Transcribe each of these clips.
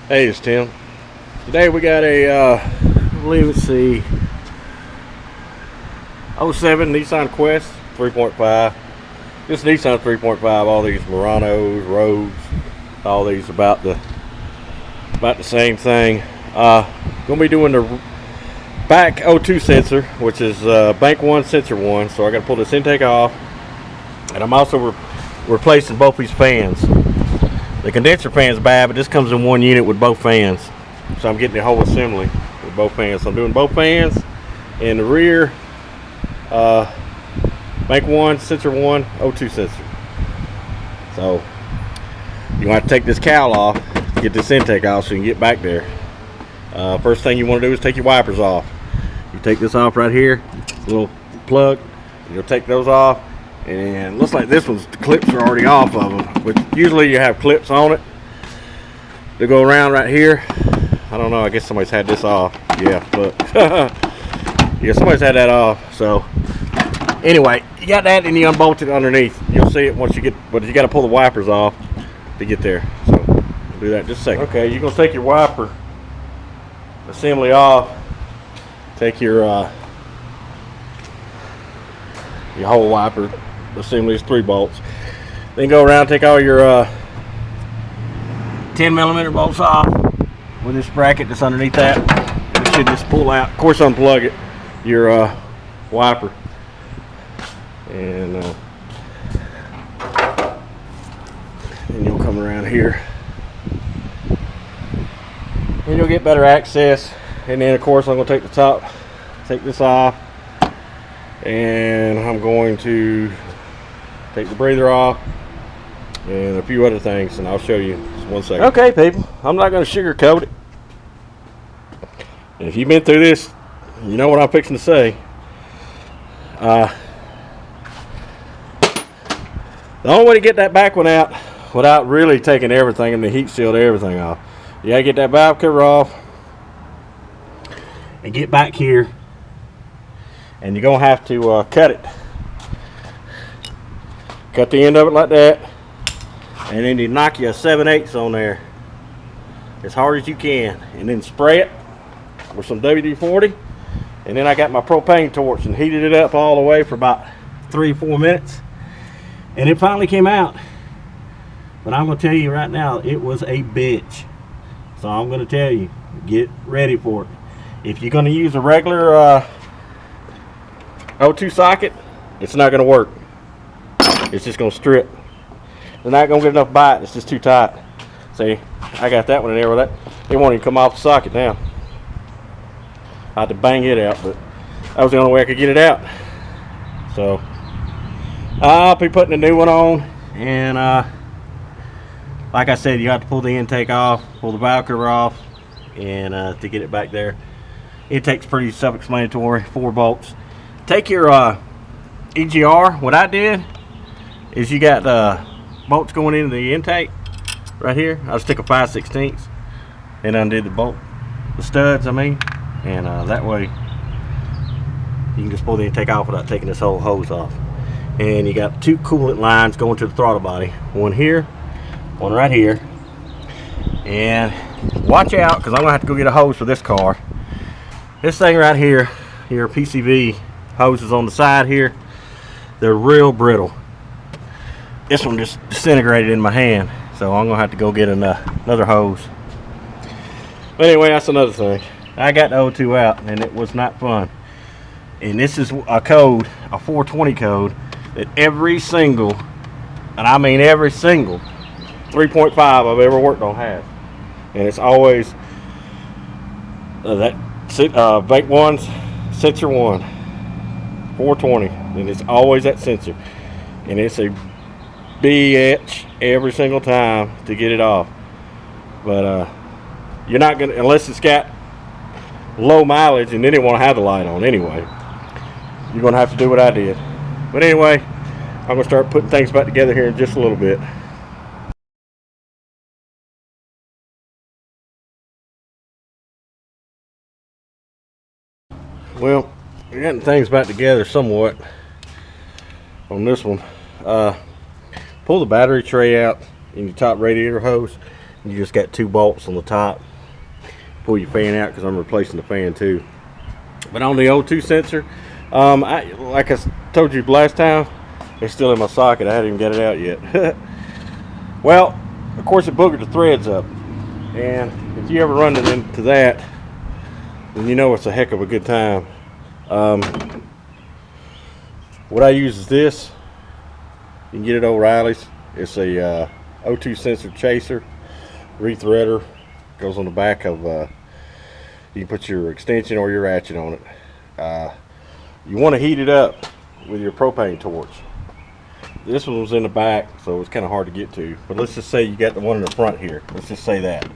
Hey, it's Tim. Today we got a, I believe it's the '07 Nissan Quest 3.5. This Nissan 3.5, all these Muranos, Rogues, all these about the same thing. Gonna be doing the back O2 sensor, which is bank 1, sensor 1. So I gotta pull this intake off, and I'm also replacing both these fans. The condenser fan's bad, but this comes in one unit with both fans. So I'm getting the whole assembly with both fans. So I'm doing both fans in the rear, bank 1, sensor 1, O2 sensor. So you want to take this cowl off, get this intake off so you can get back there. First thing you want to do is take your wipers off. You take this off right here, little plug. You'll take those off. And looks like this one's, the clips are already off of them, which usually you have clips on it to go around right here. I don't know, I guess somebody's had this off. Yeah, look. Yeah, somebody's had that off. So anyway, you got that and you unbolt it underneath. You'll see it once you get, but you got to pull the wipers off to get there. So we'll do that in just a second. Okay, you're going to take your wiper assembly off. Take your whole wiper assembly is 3 bolts. Then go around, take all your 10mm bolts off with this bracket that's underneath that. You should just pull out, of course, unplug it, your wiper, and then you'll come around here and you'll get better access. And then of course I'm going to take the top, take this off, and I'm going to take the breather off and a few other things, and I'll show you just 1 second. Okay, people, I'm not going to sugarcoat it. If you've been through this, you know what I'm fixing to say. The only way to get that back one out without really taking everything and the heat shield, everything off, you gotta get that valve cover off and get back here, and you're gonna have to cut it. Cut the end of it like that, and then you knock you a 7/8 on there as hard as you can, and then spray it with some WD-40. And then I got my propane torch and heated it up all the way for about 3-4 minutes, and it finally came out. But I'm gonna tell you right now, it was a bitch. So I'm gonna tell you, get ready for it. If you're gonna use a regular O2 socket, it's not gonna work. It's just gonna strip. They're not gonna get enough bite. It's just too tight. See, I got that one in there with that. It won't even come off the socket now. I had to bang it out, but that was the only way I could get it out. So I'll be putting a new one on, and like I said, you have to pull the intake off, pull the valve cover off, and to get it back there. Intake's pretty self-explanatory, 4 bolts. Take your EGR. What I did is, you got bolts going into the intake right here. I just took a 5/16 and undid the bolt, the studs I mean, and that way you can just pull the intake off without taking this whole hose off. And you got 2 coolant lines going to the throttle body, one here, one right here. And watch out, because I'm gonna have to go get a hose for this car. This thing right here, your PCV hoses on the side here, they're real brittle. This one just disintegrated in my hand, so I'm gonna have to go get another hose. But anyway, that's another thing. I got the O2 out, and it was not fun. And this is a code, a 420 code, that every single, and I mean every single 3.5 I've ever worked on has. And it's always that bank 1, sensor 1, 420, and it's always that sensor. And it's a bitch every single time to get it off. But you're not gonna, unless it's got low mileage, and then it won't have the light on anyway. You're gonna have to do what I did. But anyway, I'm gonna start putting things back together here in just a little bit. Well, we're getting things back together somewhat on this one. Pull the battery tray out in your top radiator hose. You just got 2 bolts on the top. Pull your fan out because I'm replacing the fan too. But on the O2 sensor, like I told you last time, it's still in my socket. I haven't even got it out yet. Well, of course it boogered the threads up. And if you ever run into that, then you know it's a heck of a good time. What I use is this. You can get it at O'Reilly's. It's a O2 sensor chaser, rethreader. Goes on the back of, you can put your extension or your ratchet on it. You want to heat it up with your propane torch. This one was in the back, so it's kind of hard to get to. But let's just say you got the one in the front here. Let's just say that.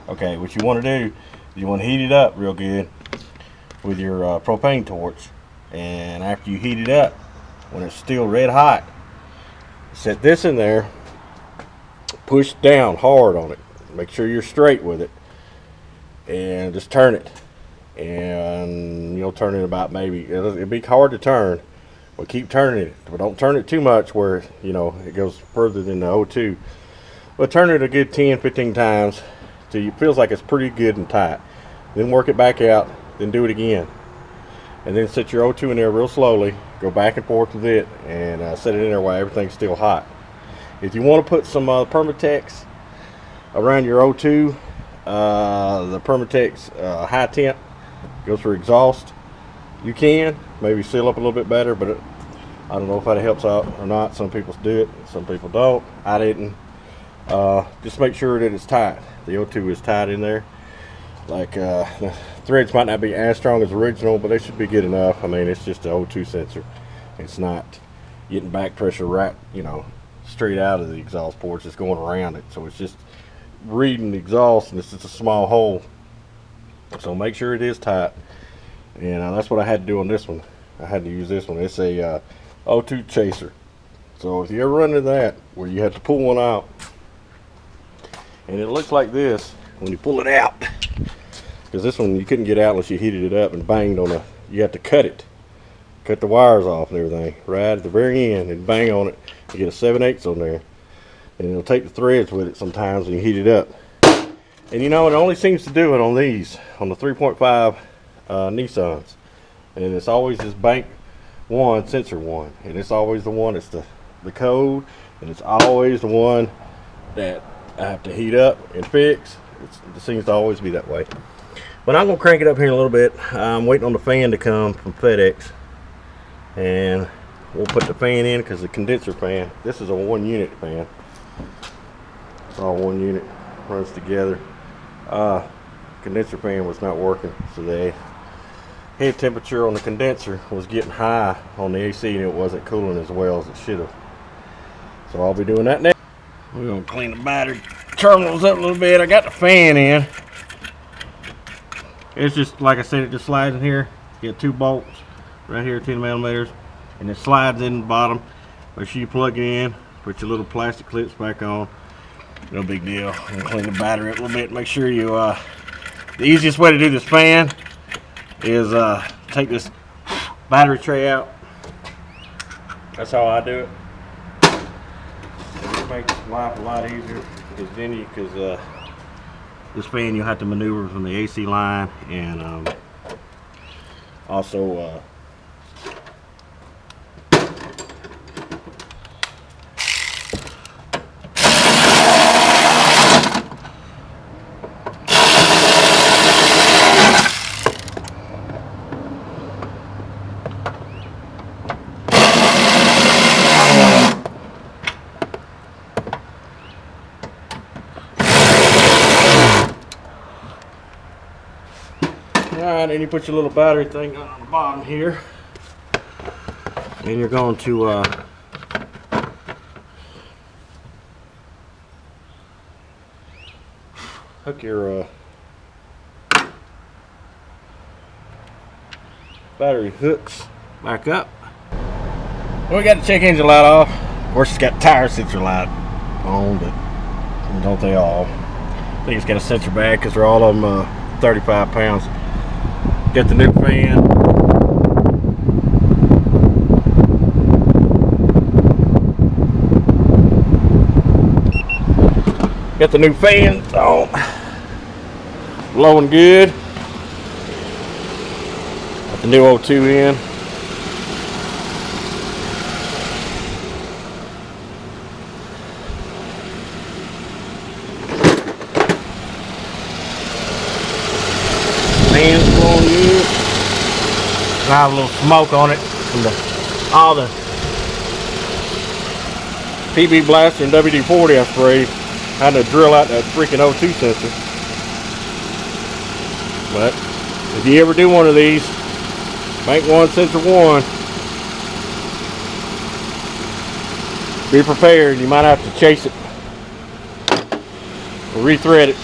Okay, what you want to do, you want to heat it up real good with your propane torch. And after you heat it up, when it's still red hot, set this in there, push down hard on it. Make sure you're straight with it, and just turn it. And you'll turn it about, maybe it'll be hard to turn, but keep turning it. But don't turn it too much where it goes further than the O2. But turn it a good 10-15 times till it feels like it's pretty good and tight. Then work it back out, then do it again, and then set your O2 in there real slowly. Go back and forth with it, and set it in there while everything's still hot. If you want to put some Permatex around your O2, the Permatex high temp goes for exhaust. You can maybe seal up a little bit better, but I don't know if that helps out or not. Some people do it, some people don't. I didn't. Just make sure that it's tight. The O2 is tight in there. Like the threads might not be as strong as original, but they should be good enough. I mean, it's just an O2 sensor. It's not getting back pressure right, straight out of the exhaust ports. It's going around it, so it's just reading the exhaust, and it's just a small hole. So make sure it is tight. And that's what I had to do on this one. I had to use this one. It's a O2 chaser. So if you ever run into that where you have to pull one out and it looks like this when you pull it out, because this one you couldn't get out unless you heated it up and banged on you have to cut the wires off and everything right at the very end and bang on it. You get a 7/8 on there, and it'll take the threads with it sometimes when you heat it up. And it only seems to do it on these, on the 3.5 Nissans. And it's always this bank one, sensor one. And it's always the one that's the code. And it's always the one that I have to heat up and fix. It seems to always be that way. But I'm going to crank it up here in a little bit. I'm waiting on the fan to come from FedEx. And we'll put the fan in, because the condenser fan, this is a 1-unit fan. It's all 1 unit, runs together. Condenser fan was not working, so the head temperature on the condenser was getting high on the AC, and it wasn't cooling as well as it should have. So I'll be doing that next. We're going to clean the battery terminals up a little bit. I got the fan in. It's just, like I said, it just slides in here. You get 2 bolts right here, 10 millimeters, and it slides in the bottom. Make sure you plug it in, put your little plastic clips back on. No big deal. I'm gonna clean the battery up a little bit. Make sure you, the easiest way to do this fan is take this battery tray out. That's how I do it. It makes life a lot easier, because this fan you'll have to maneuver from the AC line, and also Alright, and you put your little battery thing on the bottom here, and you're going to hook your battery hooks back up. Well, we got the check engine light off. Of course, it's got tire sensor light on, but don't they all? I think it's got a sensor bag, because they're all of them 35 pounds. Got the new fan. Got the new fans on. Blowing good. Got the new O2 in. Fans blowing good. I have a little smoke on it from all the PB Blaster and WD-40 I sprayed. Had to drill out that freaking O2 sensor. But if you ever do one of these, make one sensor one. Be prepared. You might have to chase it or rethread it.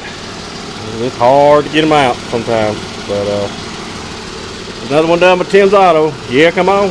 It's hard to get them out sometimes. But another one done by Tim's Auto. Yeah, come on.